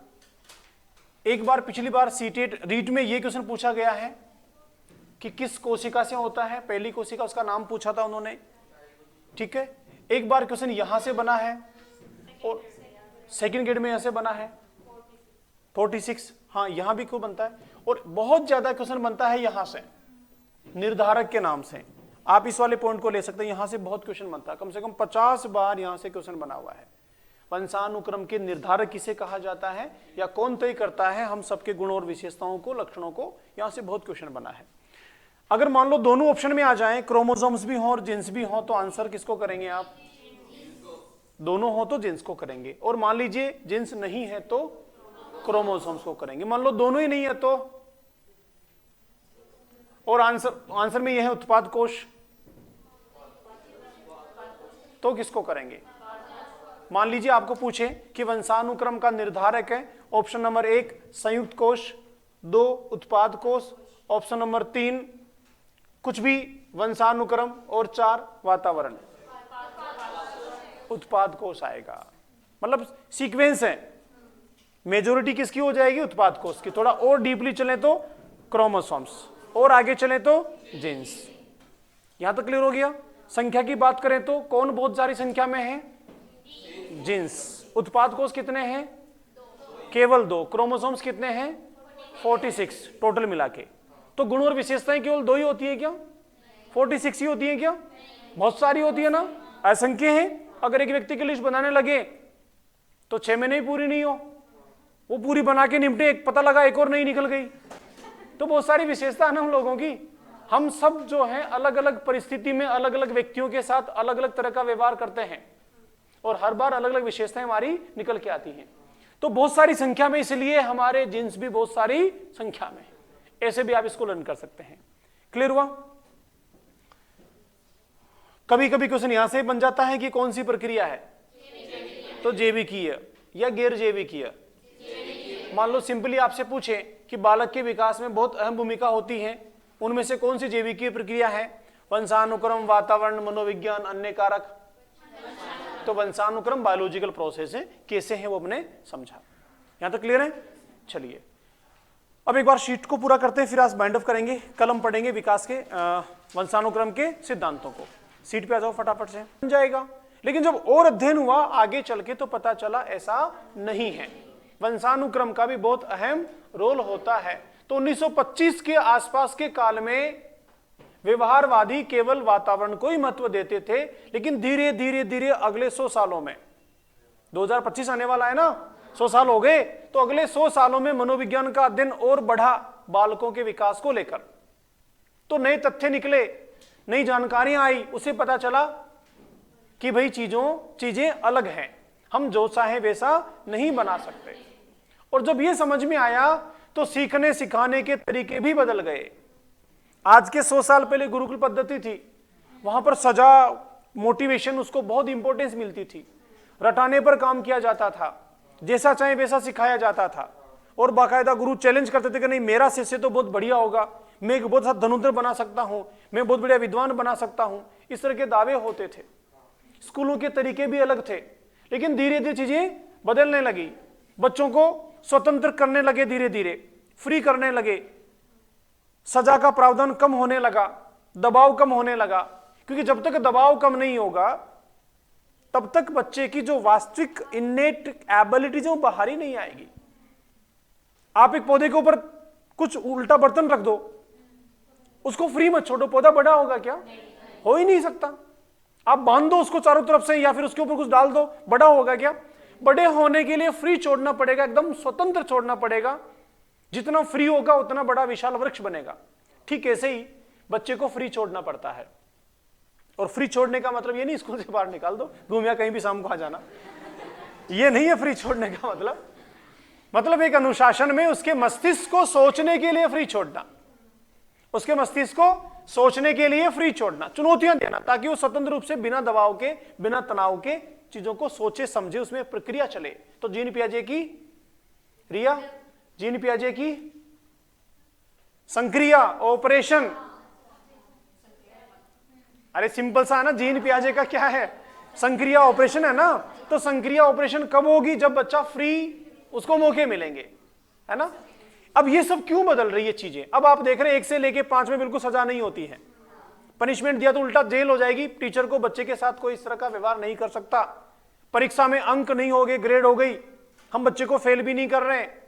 एक बार पिछली बार सीटेट रीट में यह क्वेश्चन पूछा गया है कि किस कोशिका से होता है, पहली कोशिका उसका नाम पूछा था उन्होंने, ठीक है। एक बार क्वेश्चन यहां से बना है और सेकंड ग्रेड में यहां से बना है 46, हाँ यहां भी क्यों बनता है, और बहुत ज्यादा क्वेश्चन बनता है यहां से निर्धारक के नाम से। आप इस वाले पॉइंट को ले सकते हैं, यहां से बहुत क्वेश्चन बनता है, कम से कम 50 बार यहां से क्वेश्चन बना हुआ है। वंशानुक्रम के निर्धारक किसे कहा जाता है या कौन तय करता है हम सबके गुण और विशेषताओं को, लक्षणों को, यहां से बहुत क्वेश्चन बना है। अगर मान लो दोनों ऑप्शन में आ जाएं, क्रोमोसोम्स भी हो और जीन्स भी हो, तो आंसर किसको करेंगे आप? दोनों हो तो जीन्स को करेंगे, और मान लीजिए जीन्स नहीं है तो क्रोमोसोम्स को करेंगे। मान लो दोनों ही नहीं है तो, और आंसर में यह है उत्पाद कोश, तो किसको करेंगे? मान लीजिए आपको पूछे कि वंशानुक्रम का निर्धारक है, ऑप्शन नंबर 1 संयुक्त कोश, 2 उत्पाद कोश, ऑप्शन नंबर 3 कुछ भी वंशानुक्रम, और 4 वातावरण, उत्पाद कोश आएगा। मतलब सीक्वेंस है, मेजॉरिटी किसकी हो जाएगी? उत्पाद कोश की। थोड़ा और डीपली चले तो क्रोमोसोम्स, और आगे चले तो जीन्स। यहां तक क्लियर हो गया? संख्या की बात करें तो कौन बहुत सारी संख्या में है? जीन्स। उत्पाद कोश कितने हैं? केवल 2। क्रोमोसोम्स कितने हैं? 46 टोटल मिला के। तो गुण और विशेषताएं केवल 2 ही होती है क्या? 46 ही होती है क्या? बहुत सारी होती है ना, असंख्य है। अगर एक व्यक्ति की लिस्ट बनाने लगे तो 6 महीने ही पूरी नहीं हो, वो पूरी बना के निपटे, एक पता लगा एक और नहीं निकल गई, तो बहुत सारी विशेषता है ना हम लोगों की। हम सब जो है अलग अलग परिस्थिति में अलग अलग व्यक्तियों के साथ अलग अलग तरह का व्यवहार करते हैं, और हर बार अलग अलग विशेषताएं हमारी निकल के आती हैं। तो बहुत सारी संख्या में, इसलिए हमारे जीन्स भी बहुत सारी संख्या में। ऐसे भी आप इसको लर्न कर सकते हैं। क्लियर हुआ? कभी कभी क्वेश्चन यहां से बन जाता है कि कौन सी प्रक्रिया है, तो जैविकीय या गैर जैविकीय। मान लो सिंपली आपसे पूछे कि बालक के विकास में बहुत अहम भूमिका होती है, उनमें से कौन सी जैविकीय प्रक्रिया है? वंशानुक्रम, वातावरण, मनोविज्ञान, अन्य कारक। तो वंशानुक्रम बायोलॉजिकल प्रोसेस है, कैसे है वो हमने समझा। यहां तक क्लियर है? चलिए अब एक बार शीट को पूरा करते हैं, फिर आज बाइंड ऑफ करेंगे। कल हम पढ़ेंगे विकास के वंशानुक्रम के सिद्धांतों को। सीट पे आ जाओ फटाफट से, बन जाएगा। लेकिन जब और अध्ययन हुआ आगे चल के तो पता चला ऐसा नहीं है, वंशानुक्रम का भी बहुत अहम रोल होता है। तो 1925 के आसपास के काल में व्यवहारवादी केवल वातावरण को ही महत्व देते थे, लेकिन धीरे धीरे धीरे अगले 100 सालों में, 2025 आने वाला है ना, 100 साल हो गए, तो अगले 100 सालों में मनोविज्ञान का अध्ययन और बढ़ा बालकों के विकास को लेकर। तो नए तथ्य निकले, नई जानकारियां आई, उसे पता चला कि भाई चीजें अलग हैं, हम जो चाहे वैसा नहीं बना सकते। और जब ये समझ में आया तो सीखने सिखाने के तरीके भी बदल गए। आज के 100 साल पहले गुरुकुल पद्धति थी, वहां पर सजा, मोटिवेशन, उसको बहुत इंपॉर्टेंस मिलती थी। रटाने पर काम किया जाता था, जैसा चाहे वैसा सिखाया जाता था, और बाकायदा गुरु चैलेंज करते थे कि नहीं मेरा शिष्य तो बहुत बढ़िया होगा, मैं एक बहुत धनुर्धर बना सकता हूं, मैं बहुत बढ़िया विद्वान बना सकता हूं। इस तरह के दावे होते थे। स्कूलों के तरीके भी अलग थे, लेकिन धीरे धीरे चीजें बदलने लगी। बच्चों को स्वतंत्र करने लगे, धीरे धीरे फ्री करने लगे, सजा का प्रावधान कम होने लगा, दबाव कम होने लगा। क्योंकि जब तक दबाव कम नहीं होगा तब तक बच्चे की जो वास्तविक इन्नेट एबिलिटीज वो बाहर ही नहीं आएगी। आप एक पौधे के ऊपर कुछ उल्टा बर्तन रख दो, उसको फ्री मत छोड़ो, पौधा बड़ा होगा क्या? हो ही नहीं सकता। आप बांध दो उसको चारों तरफ से, या फिर उसके ऊपर कुछ डाल दो, बड़ा होगा क्या? बड़े होने के लिए फ्री छोड़ना पड़ेगा, एकदम स्वतंत्र छोड़ना पड़ेगा। जितना फ्री होगा उतना बड़ा विशाल वृक्ष बनेगा। ठीक ऐसे ही बच्चे को फ्री छोड़ना पड़ता है। और फ्री छोड़ने का मतलब ये नहीं स्कूल से बाहर निकाल दो, घूमिया कहीं भी शाम को आ जाना, ये नहीं है फ्री छोड़ने का मतलब एक अनुशासन में उसके मस्तिष्क को सोचने के लिए फ्री छोड़ना, उसके मस्तिष्क को सोचने के लिए फ्री छोड़ना, चुनौतियां देना, ताकि वो स्वतंत्र रूप से बिना दबाव के, बिना तनाव के चीजों को सोचे समझे, उसमें प्रक्रिया चले। तो जीन पियाजे की रिया, जीन पियाजे की संक्रिया, ऑपरेशन, अरे सिंपल सा है ना, जीन पियाजे का क्या है, संक्रिया ऑपरेशन है ना। तो संक्रिया ऑपरेशन कब होगी, जब बच्चा फ्री, उसको मौके मिलेंगे, है ना। अब ये सब क्यों बदल रही है चीजें, अब आप देख रहे हैं 1 से लेके 5 में बिल्कुल सजा नहीं होती है। पनिशमेंट दिया तो उल्टा जेल हो जाएगी। टीचर को बच्चे के साथ कोई इस तरह का व्यवहार नहीं कर सकता। परीक्षा में अंक नहीं हो गए, ग्रेड हो गई, हम बच्चे को फेल भी नहीं कर रहे हैं,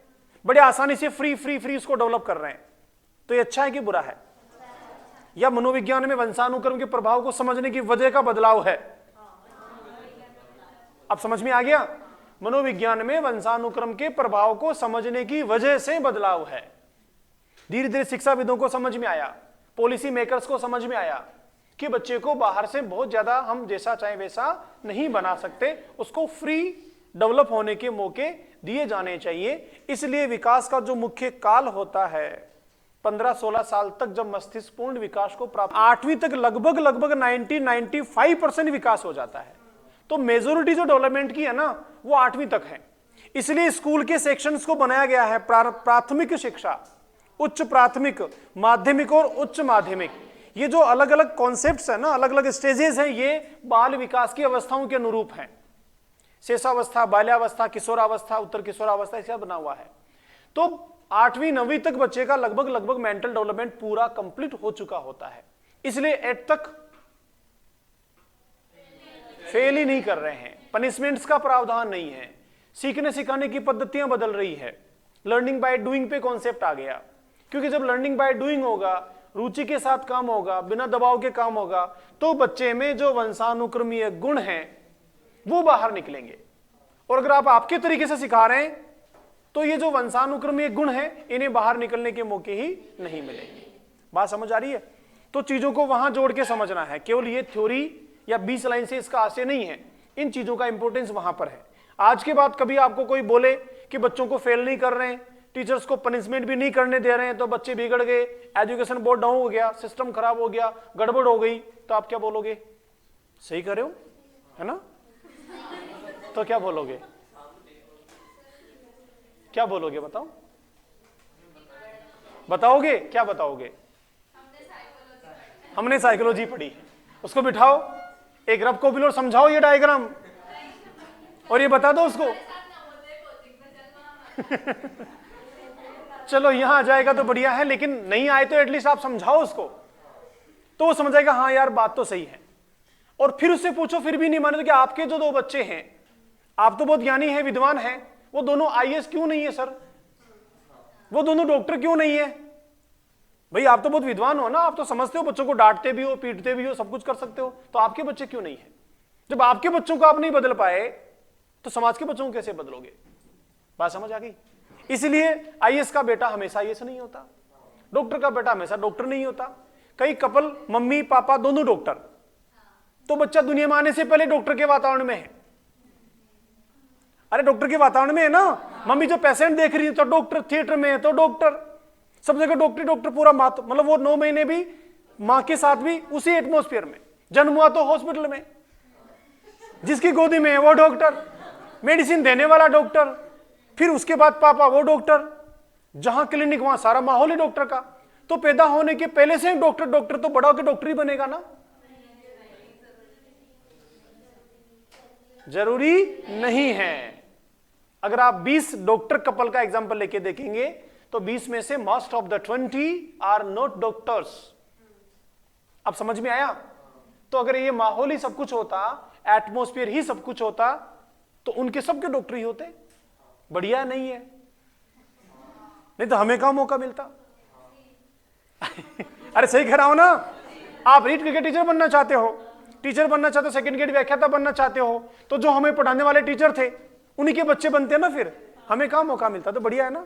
बड़े आसानी से फ्री फ्री फ्री उसको डेवलप कर रहे हैं। तो ये अच्छा है कि बुरा है? या मनोविज्ञान में वंशानुक्रम के प्रभाव को समझने की वजह का बदलाव है? अब समझ में आ गया? मनोविज्ञान में वंशानुक्रम के प्रभाव को समझने की वजह से बदलाव है। धीरे धीरे शिक्षाविदों को समझ में आया, पॉलिसी मेकर्स को समझ में आया कि बच्चे को बाहर से बहुत ज्यादा हम जैसा चाहे वैसा नहीं बना सकते, उसको फ्री डेवलप होने के मौके दिए जाने चाहिए। इसलिए विकास का जो मुख्य काल होता है 15-16 साल तक, जब मस्तिष्क पूर्ण विकास को प्राप्त, 8वीं तक लगभग 90-95% विकास हो जाता है। तो मेजोरिटी जो डेवलपमेंट की है ना वो 8वीं तक है। इसलिए स्कूल के सेक्शंस को बनाया गया है, प्राथमिक शिक्षा, उच्च प्राथमिक, माध्यमिक और उच्च माध्यमिक। ये जो अलग अलग कॉन्सेप्ट्स है ना, अलग अलग स्टेजेस हैं, ये बाल विकास की अवस्थाओं के अनुरूप हैं। शेषावस्था, बाल्यावस्था, किशोरावस्था, उत्तर किशोरावस्था, ऐसा बना हुआ है। तो 8वीं 9वीं तक बच्चे का लगभग मेंटल डेवलपमेंट पूरा कंप्लीट हो चुका होता है। इसलिए 8 तक फेल ही नहीं कर रहे हैं। पनिशमेंट्स का प्रावधान नहीं है, सीखने सिखाने की पद्धतियां बदल रही है, लर्निंग बाय डूइंग पे कॉन्सेप्ट आ गया। क्योंकि जब लर्निंग बाय डूइंग होगा, रुचि के साथ काम होगा, बिना दबाव के काम होगा, तो बच्चे में जो वंशानुक्रमीय गुण हैं वो बाहर निकलेंगे। और अगर आप आपके तरीके से सिखा रहे हैं तो ये जो वंशानुक्रमीय गुण हैं इन्हें बाहर निकलने के मौके ही नहीं मिलेंगे। बात समझ आ रही है? तो चीजों को वहां जोड़ के समझना है, केवल ये थ्योरी या 20 लाइन से इसका आशय नहीं है। इन चीजों का इंपॉर्टेंस वहां पर है। आज के बाद कभी आपको कोई बोले कि बच्चों को फेल नहीं कर रहे हैं, टीचर्स को पनिशमेंट भी नहीं करने दे रहे हैं, तो बच्चे बिगड़ गए, एजुकेशन बोर्ड डाउन हो गया, सिस्टम खराब हो गया, गड़बड़ हो गई, तो आप क्या बोलोगे? सही कर रहे हो, है ना? तो क्या बोलोगे? क्या बोलोगे? बताओ, बताओगे? क्या बताओगे? हमने साइकोलॉजी पढ़ी है। उसको बिठाओ, एक रफ कॉपी लो, समझाओ ये डायग्राम और ये बता दो उसको। चलो यहां आ जाएगा तो बढ़िया है, लेकिन नहीं आए तो एटलीस्ट आप समझाओ उसको, तो वो समझेगा हाँ यार बात तो सही है। और फिर उससे पूछो फिर भी नहीं माने तो कि आपके जो 2 बच्चे हैं, आप तो बहुत ज्ञानी हैं, विद्वान हैं, वो दोनों आईएएस क्यों नहीं है सर? वो दोनों डॉक्टर क्यों नहीं है? भाई आप तो बहुत विद्वान हो ना, आप तो समझते हो, बच्चों को डांटते भी हो, पीटते भी हो, सब कुछ कर सकते हो, तो आपके बच्चे क्यों नहीं है? जब आपके बच्चों को आप नहीं बदल पाए तो समाज के बच्चों को कैसे बदलोगे? बात समझ आ गई? इसलिए आईएएस का बेटा हमेशा आईएएस नहीं होता, डॉक्टर का बेटा हमेशा डॉक्टर नहीं होता। कई कपल मम्मी पापा दोनों डॉक्टर, तो बच्चा दुनिया में आने से पहले डॉक्टर के वातावरण में है। अरे डॉक्टर के वातावरण में है ना, मम्मी जो पेशेंट देख रही है तो डॉक्टर, थिएटर में है तो डॉक्टर, सब जगह डॉक्टर डॉक्टर, पूरा मात, मतलब वो 9 महीने भी मां के साथ भी उसी एटमॉस्फेयर में, जन्म हुआ तो हॉस्पिटल में, जिसकी गोदी में है वो डॉक्टर, मेडिसिन देने वाला डॉक्टर, फिर उसके बाद पापा वो डॉक्टर, जहां क्लिनिक वहां सारा माहौल ही डॉक्टर का। तो पैदा होने के पहले से डॉक्टर डॉक्टर, तो बड़ा होकर डॉक्टर ही बनेगा ना? जरूरी नहीं है। अगर आप 20 डॉक्टर कपल का एग्जांपल लेके देखेंगे तो 20 में से most of the 20 are not doctors. अब समझ में आया? तो अगर ये माहौल ही सब कुछ होता, एटमॉस्फेयर ही सब कुछ होता, तो उनके सबके डॉक्टर ही होते। बढ़िया नहीं है? नहीं तो हमें कहाँ मौका मिलता? अरे सही कह रहा हूं ना? आप रीट क्रिकेट टीचर बनना चाहते हो, टीचर बनना चाहते हो, सेकंड ग्रेड व्याख्याता बनना चाहते हो, तो जो हमें पढ़ाने वाले टीचर थे उन्हीं के बच्चे बनते हैं ना, फिर हमें कहाँ मौका मिलता, तो बढ़िया है ना।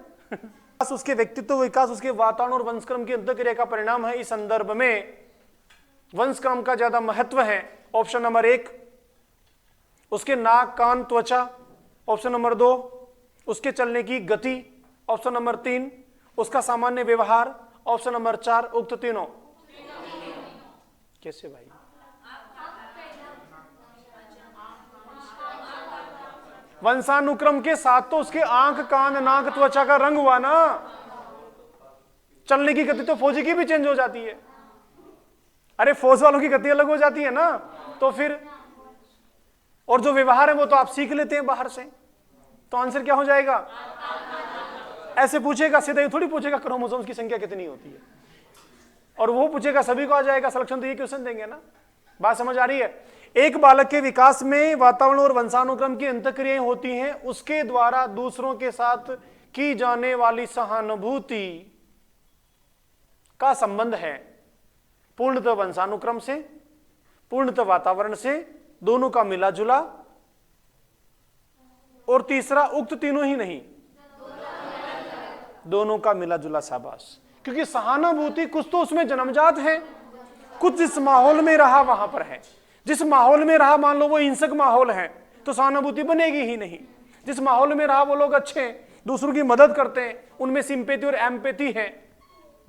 उसके व्यक्तित्व विकास, उसके वातावरण और वंशक्रम की अंतःक्रिया का परिणाम है। इस संदर्भ में वंशक्रम का ज्यादा महत्व है। ऑप्शन नंबर 1 उसके नाक कान त्वचा, ऑप्शन नंबर 2 उसके चलने की गति, ऑप्शन नंबर 3 उसका सामान्य व्यवहार, ऑप्शन नंबर 4 उक्त तीनों। कैसे भाई? वंशानुक्रम के साथ तो उसके आंख कान नाक त्वचा का रंग हुआ ना, चलने की गति तो फौजी की भी चेंज हो जाती है। अरे फौज वालों की गति अलग हो जाती है ना, तो फिर और जो व्यवहार है वो तो आप सीख लेते हैं बाहर से, तो आंसर क्या हो जाएगा? ऐसे पूछेगा सीधा, ये थोड़ी पूछेगा क्रोमोसोम्स की संख्या कितनी होती है, और वो पूछेगा सभी को आ जाएगा सिलेक्शन, तो ये क्वेश्चन देंगे ना। बात समझ आ रही है? एक बालक के विकास में वातावरण और वंशानुक्रम की अंतःक्रियाएं होती हैं, उसके द्वारा दूसरों के साथ की जाने वाली सहानुभूति का संबंध है पूर्णतः वंशानुक्रम से, पूर्णतः वातावरण से, दोनों का मिला जुला, और तीसरा उक्त तीनों ही नहीं, दोनों का मिला जुला। शाबाश। क्योंकि सहानुभूति कुछ तो उसमें जन्मजात है, कुछ जिस माहौल में रहा वहां पर है। जिस माहौल में रहा, मान लो वो हिंसक माहौल है, तो सहानुभूति बनेगी ही नहीं। जिस माहौल में रहा वो लोग अच्छे हैं, दूसरों की मदद करते हैं, उनमें सिंपैथी और एम्पैथी है।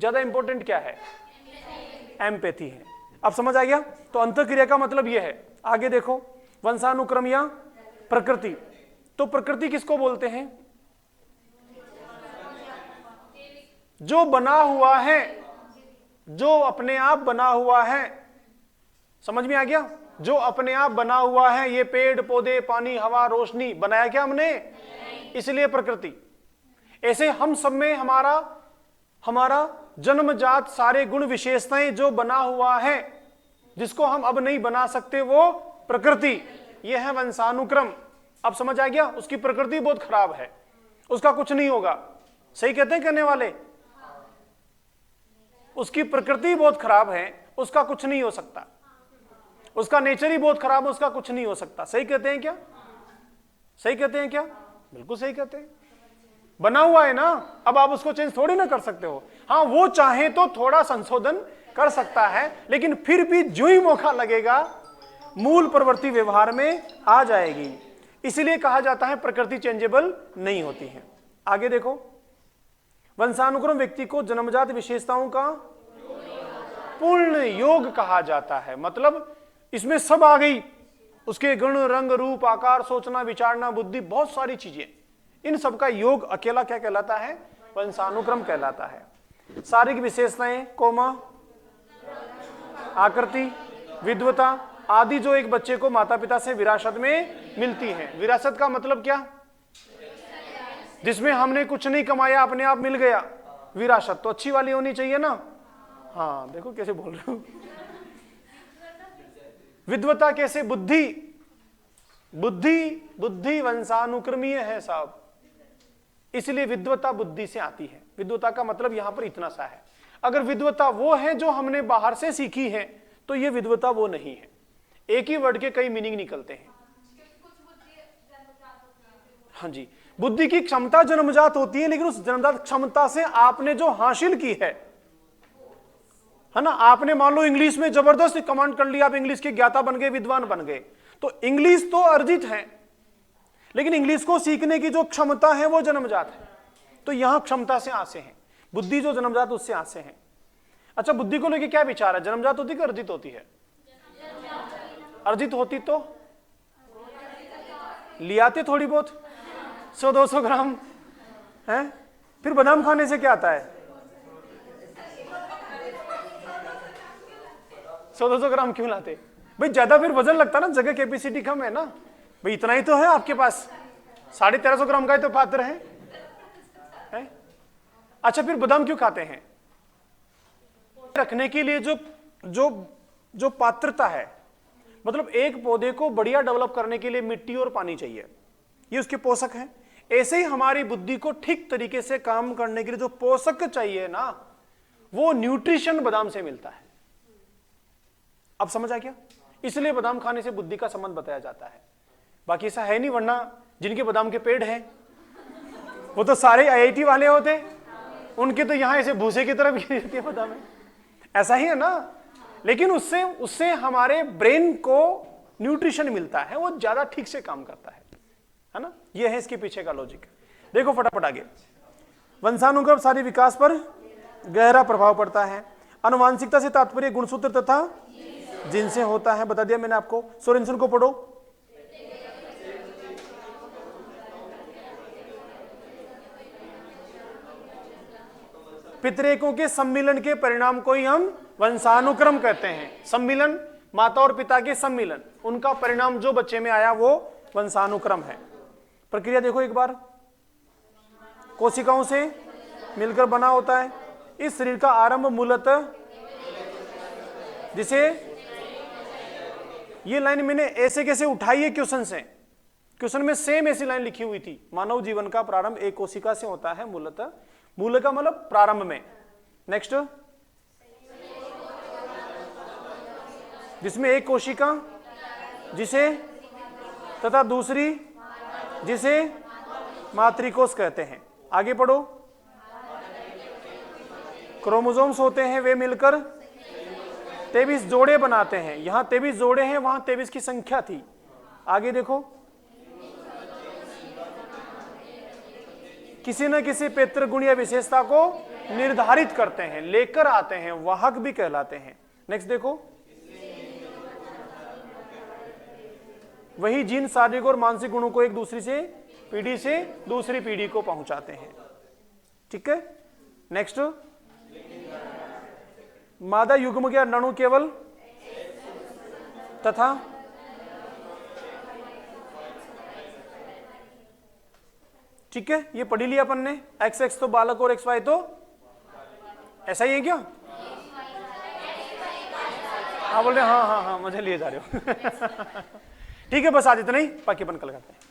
ज्यादा इंपॉर्टेंट क्या है? एम्पैथी है। अब समझ आ गया? तो अंतःक्रिया का मतलब यह है। आगे देखो, वंशानुक्रम या प्रकृति। तो प्रकृति किसको बोलते हैं? जो बना हुआ है, जो अपने आप बना हुआ है। समझ में आ गया? जो अपने आप बना हुआ है, ये पेड़ पौधे पानी हवा रोशनी बनाया क्या हमने? इसलिए प्रकृति। ऐसे हम सब में हमारा जन्मजात सारे गुण विशेषताएं जो बना हुआ है, जिसको हम अब नहीं बना सकते, वो प्रकृति। ये है वंशानुक्रम। अब समझ आ गया? उसकी प्रकृति बहुत खराब है, उसका कुछ नहीं होगा। सही कहते हैं करने वाले? उसकी प्रकृति बहुत खराब है, उसका कुछ नहीं हो सकता। उसका नेचर ही बहुत खराब है, उसका कुछ नहीं हो सकता। सही कहते हैं क्या? सही कहते हैं क्या? बिल्कुल सही कहते हैं। बना हुआ है ना, अब आप उसको चेंज थोड़ी ना कर सकते हो। हाँ, वो चाहे तो थोड़ा संशोधन कर सकता है, लेकिन फिर भी जो ही मौका लगेगा मूल प्रवृत्ति व्यवहार में आ जाएगी। इसीलिए कहा जाता है प्रकृति चेंजेबल नहीं होती है। आगे देखो, वंशानुक्रम व्यक्ति को जन्मजात विशेषताओं का पूर्ण योग कहा जाता है। मतलब इसमें सब आ गई, उसके गुण रंग रूप आकार सोचना विचारना बुद्धि, बहुत सारी चीजें, इन सब का योग अकेला क्या कहलाता है? वंशानुक्रम कहलाता है। शारीरिक विशेषताएं कोमा आकृति विद्वता आदि जो एक बच्चे को माता पिता से विरासत में मिलती हैं। विरासत का मतलब क्या? जिसमें हमने कुछ नहीं कमाया, अपने आप मिल गया। विरासत तो अच्छी वाली होनी चाहिए ना। हाँ देखो कैसे बोल रहे हो। विद्वता कैसे? बुद्धि। बुद्धि बुद्धि वंशानुक्रमीय है साहब, इसलिए विद्वता बुद्धि से आती है। विद्वता का मतलब यहां पर इतना सा है। अगर विद्वता वो है जो हमने बाहर से सीखी है, तो ये विद्वता वो नहीं है। एक ही वर्ड के कई मीनिंग निकलते हैं। हाँ जी, बुद्धि की क्षमता जन्मजात होती है, लेकिन उस जन्मजात क्षमता से आपने जो हासिल की है ना, आपने मान लो इंग्लिश में जबरदस्त कमांड कर लिया, आप इंग्लिश के ज्ञाता बन गए, विद्वान बन गए, तो इंग्लिश तो अर्जित है, लेकिन इंग्लिश को सीखने की जो क्षमता है वो जन्मजात है। तो यहां क्षमता से आसे हैं, बुद्धि जो जन्मजात उससे आसे हैं। अच्छा, बुद्धि को लेकर क्या विचार है? जन्मजात होती है कि अर्जित होती है? अर्जित होती तो लियाते थोड़ी बहुत 100-200 ग्राम है। फिर बादाम खाने से क्या आता है? 100-200 ग्राम क्यों लाते भाई? ज्यादा फिर वजन लगता ना, जगह कैपेसिटी कम है ना भाई। इतना ही तो है आपके पास, 1350 ग्राम का ही तो पात्र है? अच्छा, फिर बादाम क्यों खाते हैं? रखने के लिए जो पात्रता है, मतलब एक पौधे को बढ़िया डेवलप करने के लिए मिट्टी और पानी चाहिए, ये उसके पोषक हैं। ऐसे ही हमारी बुद्धि को ठीक तरीके से काम करने के लिए जो पोषक चाहिए ना, वो न्यूट्रिशन बादाम से मिलता है। अब समझ आ गया? इसलिए बादाम खाने से बुद्धि का संबंध बताया जाता है। बाकी ऐसा है नहीं, वरना जिनके बादाम के पेड़ हैं वो तो सारे आईआईटी वाले होते, उनके तो यहां ऐसे भूसे की तरफ गिरी रहती है बादाम में, ऐसा ही है ना। लेकिन उससे उससे हमारे ब्रेन को न्यूट्रिशन मिलता है, वो ज्यादा ठीक से काम करता है ना। ये है इसके पीछे का लॉजिक। देखो फटाफट आगे। वंशानुक्रम शारीरिक विकास पर गहरा प्रभाव पड़ता है। आनुवांशिकता से तात्पर्य गुणसूत्र तथा जीन से होता है, बता दिया मैंने आपको। सोरेनसन को पढ़ो। पितरेकों के सम्मिलन के परिणाम को ही हम वंशानुक्रम कहते हैं। सम्मिलन, माता और पिता के सम्मिलन, उनका परिणाम जो बच्चे में आया वो वंशानुक्रम है। प्रक्रिया देखो एक बार। कोशिकाओं से मिलकर बना होता है। इस शरीर का आरंभ मूलतः, जिसे ये लाइन मैंने ऐसे कैसे उठाई है क्वेश्चन से, क्वेश्चन में सेम ऐसी लाइन लिखी हुई थी। मानव जीवन का प्रारंभ एक कोशिका से होता है मूलतः, मूल का मतलब प्रारंभ में। नेक्स्ट, जिसमें एक कोशिका जिसे तथा दूसरी जिसे मातृकोष कहते हैं। आगे पढ़ो। क्रोमोसोम्स होते हैं, वे मिलकर 23 जोड़े बनाते हैं। यहां 23 जोड़े हैं, वहां 23 की संख्या थी। आगे देखो। किसी न किसी पैतृ गुण या विशेषता को निर्धारित करते हैं, लेकर आते हैं, वाहक भी कहलाते हैं। नेक्स्ट देखो। वही जीन शारीरिक और मानसिक गुणों को एक दूसरी से पीढ़ी से दूसरी पीढ़ी को पहुंचाते हैं। ठीक है। नेक्स्ट, मादा युग्म के अंडाणु केवल तथा ठीक है, ये पढ़ी लिया अपन ने। एक्स एक्स तो बालक और एक्स वाई तो ऐसा ही है क्या? हाँ बोल रहे, हाँ हाँ हाँ मुझे लिए जा रहे हो। ठीक है, बस आज इतना ही, बाकी अपन कल करते हैं।